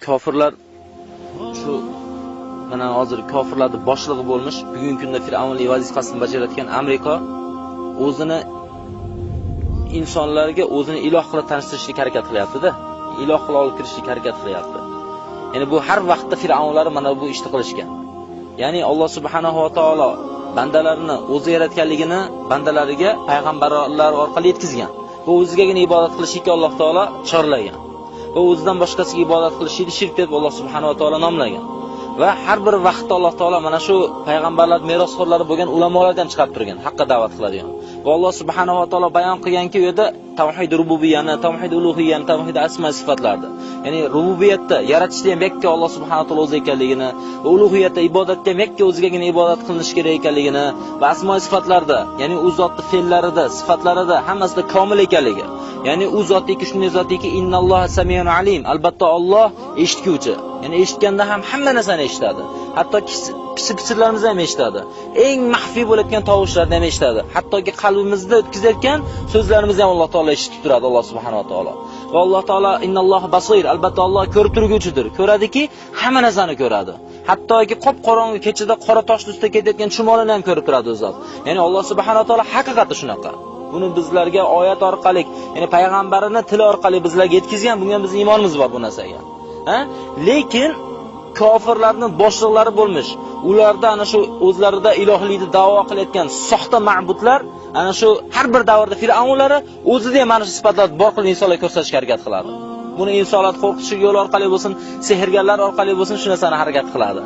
kofirlar shu mana hozir kofirlarning boshlig'i bo'lmish, bugungi kunda Fir'avnlik vazifasini bajarayotgan Amerika o'zini insonlarga o'zini iloh qilib tanishtirishga harakat qilyapti-da. Iloh qilib olib kirishga harakat qilyapti. Ya'ni bu har vaqtda Fir'avnlar mana bu ishni qilishgan. Ya'ni Alloh subhanahu va taolo bandalarini o'zi yaratganligini bandalariga payg'ambarlar orqali yetkazgan. Va o'zigagina ibodat qilishga Alloh taolo chorlagan. Va o'zidan boshqasiga ibodat qilishni shirk deb Alloh subhanahu va taolo nomlagan. Va har bir vaqtda Alloh taolo mana shu payg'ambarlar merosxo'rlari bo'lgan ulamolardan chiqarib turgan, haqqa da'vat qiladigan. Va Alloh subhanahu va taolo bayon qilganki, u yerda tavhid rububiyyani, tavhid uluhiyyani, tavhid asma sifatlardi. Ya'ni rububiyatda yaratishda ham yakka Alloh subhanahu va taolo o'zi ekanligini, va uluhiyatda ibodatda ham yakka o'zigagina ibodat qilinish kerak ekanligini va asma sifatlarda, ya'ni u zotning fe'llarida, sifatlarida hammasida komil ekanligi. Ya'ni u zotniki shunday zotiki innalloha samiyun alim, albatta Alloh eshituvchi. Ya'ni eshitganda ham hamma narsani eshitadi. Hatto kichik-kichiklarimizni ham eshitadi. Eng maxfiy bo'layotgan tovushlarni ham eshitadi. Hattoki qalbimizda o'tkazayotgan so'zlarimizni ham Alloh taolo eshitib turadi, Alloh subhanahu va taolo. Va Alloh taolo innalloha basir, albatta Alloh ko'rib turguvchidir. Ko'radiki, hamma narsani ko'radi. Hattoki qop-qorong'i kechada qora toshning ustida ketayotgan chumolini ham ko'rib turadi o'zi. Ya'ni Alloh subhanahu va taolo haqiqati shunaqa. Buni bizlarga oyat orqali, ya'ni payg'ambarining tili orqali bizlarga yetkazgan, bunga bizning iymonimiz bor bu narsaga. Lekin kofirlarning boshliqlari bo'lmish. Ularda ana shu o'zlarida ilohlikni da'vo qilayotgan soxta ma'budlar, ana shu har bir davrda Fir'avnlari o'zida ham mana shu sifatlar bor qilib insonlarga ko'rsatishga harakat qiladi. Buni insonlar qo'rqishi yo'l orqali bo'lsin, sehrgarlar orqali bo'lsin, shu narsani harakat qiladi.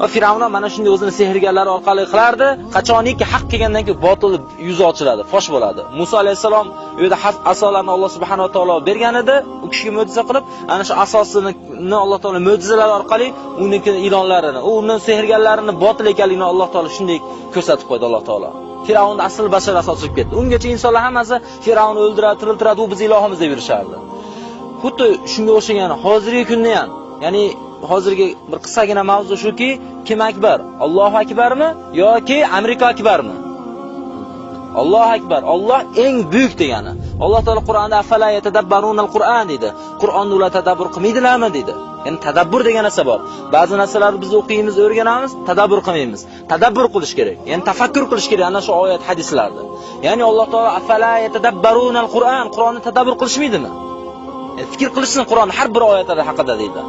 Va Fir'avnlar mana shunday o'zini sehrgarlar orqali qilardi. Qachoniki haq kelgandan keyin botil yuzi ochiladi, fosh bo'ladi. Musa alayhisalom u yerda asolarni Alloh subhanahu va taolo bergan edi, u kishiga mo'jiza qilib, ana shu asosini Alloh taolo mo'jizalar orqali uniki ilonlarini, uning sehrgarlarini botil ekanligini Alloh taolo shunday ko'rsatib qo'ydi Alloh taolo. Fir'avnning asl bashar asosi bo'lib ketdi. Ungacha insonlar hammasi Fir'avnni o'ldiradi, tiriltiradi, u biz ilohimiz deb yurishardi. Xuddi shunga o'xshagan hozirgi kunda ham, ya'ni hozirgi bir qisqagina mavzu shuki, kim akbar? Allohu akbarmi yoki Amerika akbarmi? Allohu akbar. Alloh eng buyuk degani. Alloh taolo Qur'onda afala yatadabbarunal Qur'on dedi. Qur'onni ular tadabbur qilmaydilarmi dedi. Ya'ni tadabbur degan narsa bor. Ba'zi narsalarni biz o'qiymiz, o'rganamiz, tadabbur qilmaymiz. Tadabbur qilish kerak. Ya'ni tafakkur qilish kerak ana shu oyat, hadislarda. Ya'ni Alloh taolo afala yatadabbarunal Qur'on, Qur'onni tadabbur qilishmaydimi? Fikr qilishsin Qur'on har bir oyatlari haqida deydi.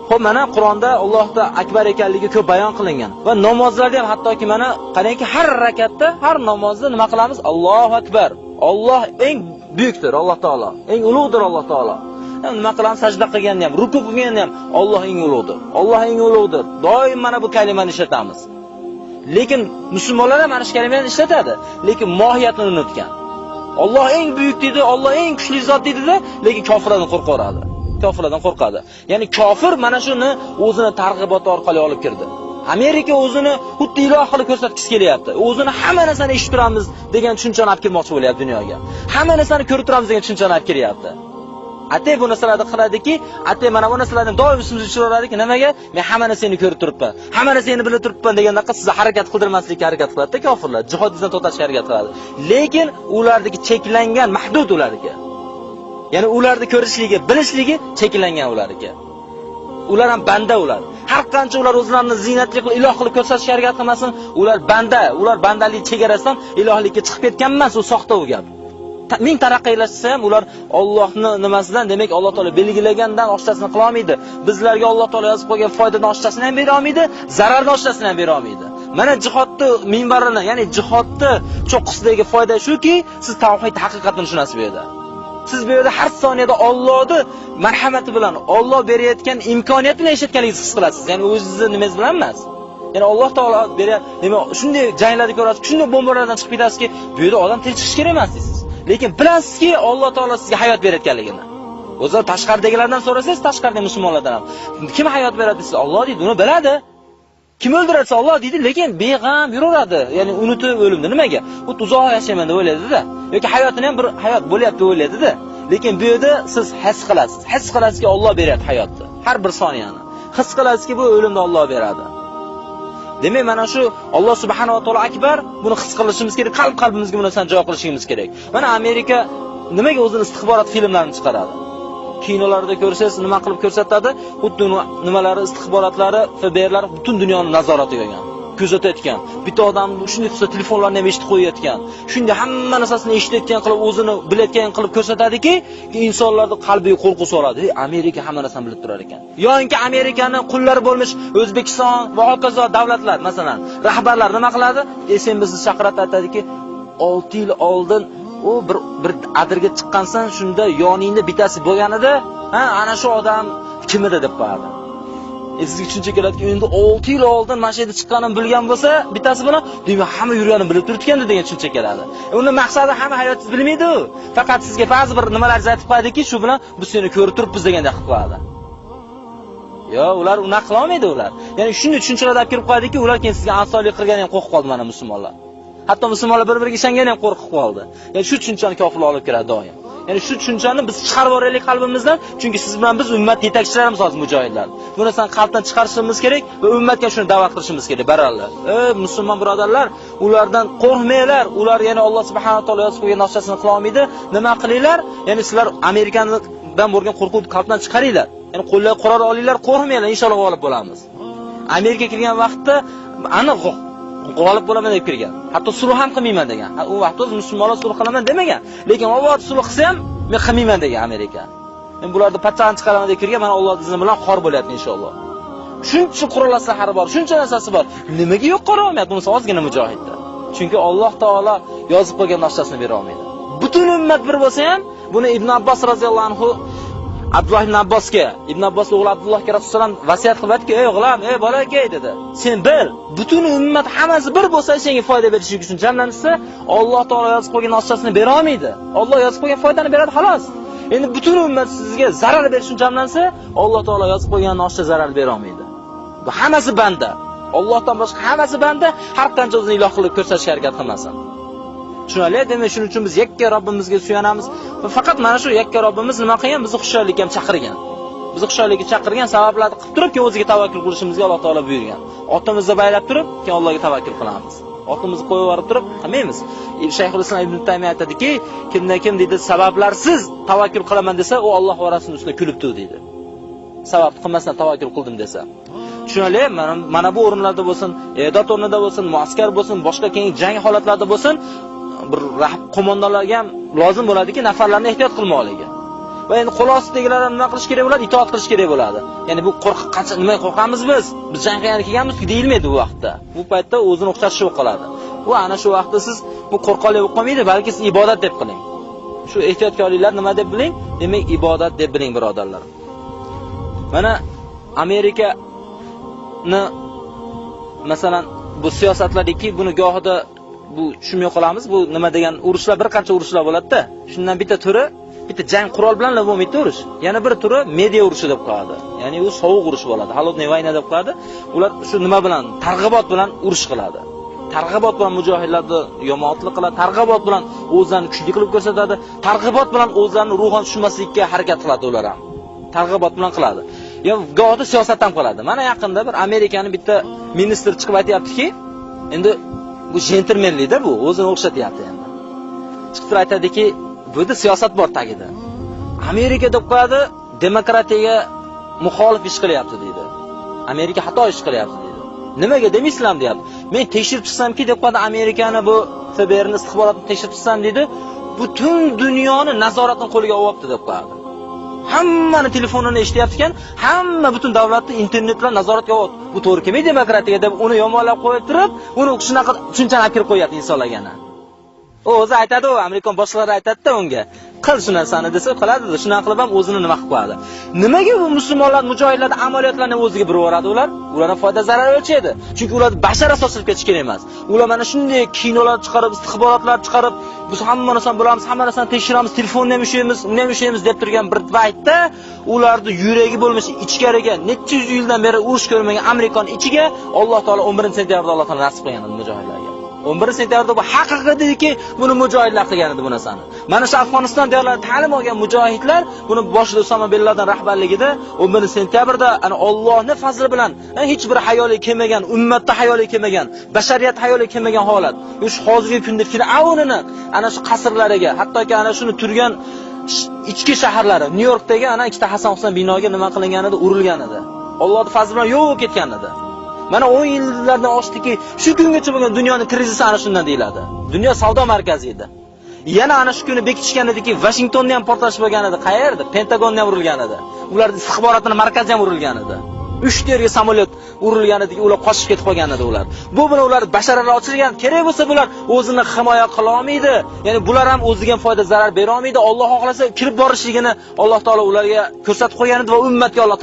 Xo'p, mana Qur'onda Allohda akbar ekanligi ko'p bayon qilingan. Va namozlarda ham hattoki mana qarangki, har rakatda, har namozda nima qilamiz? Allohu akbar. Alloh eng buyukdir, Alloh taolo. Eng ulug'dir Alloh taolo. Nima qilamiz? Sajda qilganda ham, ruku qilganda ham Alloh eng ulug'dir. Alloh eng ulug'dir. Doim mana bu kalimani ishlatamiz. Lekin musulmonlar ham mana shu kalimani ishlatadi, lekin mohiyatini unutgan. Alloh eng buyuk dedi, Alloh eng kuchli zot dedi-da, lekin kofirlardan qo'rqadi. Kofirlardan qo'rqadi. Ya'ni kofir mana shuni o'zini targ'ibot orqali olib kirdi. Amerika o'zini xuddi iloh qilib ko'rsatkiz kelyapti. O'zini hamma narsani eshitib turamiz degan tushunchani olib kelmoqchi bo'lyapti dunyoga. Hamma narsani ko'rib turamiz degan tushunchani olib kelyapti. Atay bu narsalarni qiladiki, atay mana bu narsalarni doim üstümizga tushiraveradiki, nimaga? Men hamma narsani ko'rib turibman, hamma narsani bilib turibman deganda sizni harakat qildirmaslikka harakat qiladi kofirlar, jihodingizdan to'xtatishga harakat qiladi. Lekin ulardagi cheklangan mahdud ularga. Ya'ni ularni ko'rishligi, bilishligi cheklangan ularga. Ular ham banda ular. Har qancha ular o'zlarini ziynatli qilib iloh qilib ko'rsatishga harakat qilmasin, ular banda, ular bandalik chegarasidan ilohlikka chiqib ketgan emas, u soxta u gap. Ming taraqqiylashtsa ham ular Allohning nimasidan, demak Alloh taolo belgilagandan oshchasini qila olmaydi. Bizlarga Alloh taolo yozib qo'ygan foydadan oshchasini ham bera olmaydi, zarardan oshchasini ham bera olmaydi. Mana jihodni minbarini, ya'ni jihodni cho'qqisidagi foyda shuki, siz tavhid haqiqatini tushunasiz bu yerda. Siz bu yerda har soniyada Allohning marhamati bilan, Alloh berayotgan imkoniyat bilan yashayotganingizni his qilasiz. Ya'ni o'zingizni nimangiz bilan emas. Ya'ni Alloh taolo nima shunday janglarni ko'rasiz, shunday bombalardan chiqib ketasizki, bu yerda odam tinch chiqish kerak emas deysiz. Lekin bilasizki, Alloh taolo sizga hayot berayotganligini. O'zi tashqaridagilardan so'rasangiz, tashqaridagi musulmonlardan ham kim hayot beradi desa, Alloh deydi, uni biladi. Kim o'ldirsa Alloh deydi, lekin beg'am yuraveradi. Ya'ni unutib o'limni nimaga? Xuddi uzoq yashayman deb o'ylaydi-da. Yoki hayotini ham bir hayot bo'lyapti deb o'ylaydi-da. Lekin bu yerda siz his qilasiz. His qilasizki, Alloh beradi hayotni. Har bir soniyani. His qilasizki, bu o'limni Alloh beradi. Demak, mana shu Alloh subhanahu va taolo akbar, buni his qilishimiz kerak, qalb-qalbimizga bu narsani javob qilishimiz kerak. Mana Amerika nimaga o'zining istixborot filmlarini chiqaradi? kinolarda ko'rsangiz, nima qilib ko'rsatadi? Xuddi nimalari, istixborotlari, FBRlar butun dunyoni nazoratiga olgan. Kuzatayotgan. Bitta odam shunday qilsa telefonlarni ham eshitib qo'yayotgan. Shunday hamma narsasini eshitayotgan qilib, o'zini bilayotgan qilib ko'rsatadiki, insonlarning qalbiga qo'rquv soladi. Amerika hamma narsani bilib turar ekan. Yo'inki Amerikani qullari bo'lmish O'zbekiston va hokazo davlatlar, masalan, rahbarlar nima qiladi? SMB'ni chaqirib aytadiki, 6 yil oldin u bir adirga chiqqansan, shunda yoningda bittasi bo'lganida, ana shu odam kim edi deb qo'yadi. Sizga tushuncha keladiki, endi 6 yil oldin mana shu yerda chiqqanini bilgan bo'lsa, bittasi bilan demak hamma yurganini bilib turibdi degan tushuncha keladi. Uni maqsadi hamma hayotingiz bilmaydi-ku. Faqat sizga ba'zi bir nimalar aytib qo'ydiki, shu bilan biz seni ko'rib turibmiz degandek qilib qo'yadi. Yo, ular unaqa qila olmaydi ular. Ya'ni shunday tushunchalar olib kirib qo'ydiki, ular keyin sizga ansonlik qilgani ham qo'rqib qoldi mana musulmonlar. Hatto musulmonlar bir-biriga ishongani ham qo'rqib qoldi. Ya'ni shu tushunchani kofirlar olib kiradi doim. Ya'ni shu tushunchani biz chiqarib yuboraylik qalbimizdan, chunki siz bilan biz ummat yetakchilarimiz hozir mujohidlar. Bu narsani qalbdan chiqarishimiz kerak va ummatga shuni da'vat qilishimiz kerak, baralla. Musulmon birodarlar, ulardan qo'rqmanglar. Ular yana Alloh subhanahu va taolo yozib qo'ygan narsasini qila olmaydi. Nima qilinglar? Ya'ni sizlar Amerikadan bo'lgan qo'rquvni qalbdan chiqaringlar. Ya'ni qo'llar qurol olinglar, qo'rqmanglar, inshaalloh g'olib bo'lamiz. Amerika kirgan vaqtda aniq g'olib bo'laman deb kirgan. Hatto sulh ham qilmayman degan. U vaqtda o'z musulmonlar sulh qilaman demagan. Lekin avval sulh qilsa ham men qilmayman degan Amerika. Men bularni patchani chiqaraman deb kirgan, mana Alloh izni bilan xor bo'lyapti inshaalloh. Shuncha qurol aslahari bor, shuncha narsasi bor. Nimaga yo'q qora olmayapti bunisi ozgina mujohidda? Chunki Alloh taolo yozib qo'ygan narsasini bera olmaydi. Butun ummat bir bo'lsa ham, buni Ibn Abbos roziyallohu anhu Abdulloh ibn Abbosga, Ibn Abbos o'g'li Abdullohga Rasululloh vasiyat qilib aytdi, "Ey o'g'lim, ey bolakay" dedi. "Sen bil, butun ummat hammasi bir bo'lsa, senga foyda berishi uchun jamlansa, Alloh taolo yozib qo'ygan narsasini bera olmaydi. Alloh yozib qo'ygan foydani beradi, xolos. Endi butun ummat sizga zarar berish uchun jamlansa, Alloh taolo yozib qo'ygan narsa zarar bera olmaydi. Bu hammasi banda. Allohdan boshqa hammasi banda, har qancha o'zini iloh qilib ko'rsatishga harakat qilmasin. Tushunali, demak shuning uchun biz yakka Robbimizga suyanamiz va faqat mana shu yakka Robbimiz nima qilgan? Bizni xushyorlikka ham chaqirgan. Bizni xushyorlikka chaqirgan sabablarni qilib turib, keyin o'ziga tavakkul qilishimizga Alloh taolo buyurgan. Otimizni baylab turib, keyin Allohga tavakkul qilamiz. Otimizni qo'yib yuborib turib, qilmaymiz. Shayxul Islom Ibn Taymiy aytadiki, kim deydi sabablarsiz tavakkul qilaman desa, u Alloh va Rasulining ustiga kulibdi deydi. Sabab qilmasdan tavakkul qildim desa. Tushunali, mana bu o'rinlarda bo'lsin, e'dod o'rnida bo'lsin, muaskar bo'lsin, boshqa keng jang holatlarida bo'lsin, bir qo'mondonlarga ham lozim bo'ladiki, nafarlarni ehtiyot qilmoqligi. Va endi qo'l ostidagilarga nima qilish kerak bo'ladi? Itoat qilish kerak bo'ladi. Ya'ni bu qancha nima qo'rqamiz biz? Biz jang qilgani kelganmiz-ku deyilmaydi bu vaqtda. Bu paytda o'zini o'xshatish bo'lib qoladi. Va ana shu vaqtda siz bu qo'rqoqlik bo'lib qolmaydi, balki siz ibodat deb qiling. Shu ehtiyotkorliklar nima deb biling? Demak, ibodat deb biling, birodarlar. Mana Amerikani masalan bu siyosatlardagi buni gohida bu tushunmay qolamiz. Bu nima degan urushlar, bir qancha urushlar bo'ladi-da. Shundan bitta turi, bitta jang qurol bilan bo'lmaydi urush. Yana bir turi media urushi deb qo'yadi. Ya'ni u sovuq urush bo'ladi. Halodniy vayna deb qo'yadi. Ular shu nima bilan, targ'ibot bilan urush qiladi. Targ'ibot bilan mujohidlarni yomonlik qiladi, targ'ibot bilan o'zlarini kuchli qilib ko'rsatadi, targ'ibot bilan o'zlarini ruhan tushunmaslikka harakat qiladi ular ham. Targ'ibot bilan qiladi. Ya go'da siyosatdan qiladi. Mana yaqinda bir Amerikaning bitta ministri chiqib aytayaptiki, endi bu jentlmenlikda bu o'zini o'xshatyapti endi. Chiqib aytadiki, bu yerda siyosat bor tagida. Amerika deb qo'yadi, demokratiyaga muxolif ish qilyapti deydi. Amerika xato ish qilyapti deydi. Nimaga demaysizlar deyapti. Men tekshirib chiqsamki deb qo'yadi, Amerikani bu FBRni istixborotini tekshirib chiqsam deydi, butun dunyoni nazoratini qo'liga olyapti deb qo'yadi. Hammani telefonini eshityapti ekan, hamma butun davlatni internet bilan nazoratga olyapti. Bu to'g'ri kelmaydi demokratiyaga deb uni yomonlab qo'yib turib, uni shunaqa tushunchani olib kirib qo'yapti insonlarga. O'zi aytadi, Amerikan boshliqlari aytadi-da unga, qil shu narsani desa qiladi-da, shunaqa qilib ham o'zini nima qilib qo'yadi. Nimaga bu musulmonlar, mujohidlarning amaliyotlarini o'ziga burib yuboradi ular? Ularning foyda zarar o'lchaydi. Chunki ular bashar asosida ketish kerak emas. Ular mana shunday kinolar chiqarib, istixborotlar chiqarib, biz hamma narsani bilamiz, hamma narsani tekshiramiz, telefonni ham ushlaymiz, uni ham ushlaymiz deb turgan bir paytda ularni yuragi bo'lmish ichkariga necha yuz yildan beri urush ko'rmagan Amerikan ichiga Alloh taolo 11-sentyabrda Alloh taolo nasib qilgan mujohidlarga. 11-sentyabrda bu haqiqatdiki buni mujohidlar qilgan edi bu narsani. Mana shu Afg'oniston diyorlarida ta'lim olgan mujohidlar buni boshida Usama bin Laden rahbarligida 11-sentyabrda ana Allohning fazli bilan hech bir hayoliga kelmagan, ummatda hayoliga kelmagan, bashariyat hayoliga kelmagan holat. Shu hozirgi kunda Fir'avnini ana shu qasrlariga, hattoki ana shuni turgan ichki shaharlari, Nyu-Yorkdagi ana ikkita Hasan Husayn binoga nima qilingan edi, urilgan edi. Allohning fazli bilan yo'q ketgan edi. Mana 10 yillardan oshdiki, shu kungacha bo'lgan dunyoning krizisi ana shundan deyiladi. Dunyo savdo markazi edi. Yana ana shu kuni bekitishgan ediki, Washingtonda ham portlash bo'lgan edi. Qayerda? Pentagonda ham urilgan edi. Ularning istixborotning markazi ham urilgan edi. 3 terga samolyot urilgan ediki, ular qochib ketib qolgan edi ular. Bu bilan ular basharlar ochilgan. Kerak bo'lsa bular o'zini himoya qila olmaydi. Ya'ni bular ham o'ziga foyda zarar bera olmaydi. Alloh xohlasa kirib borishligini Alloh taolo ularga ko'rsatib qo'ygan edi va ummatga Alloh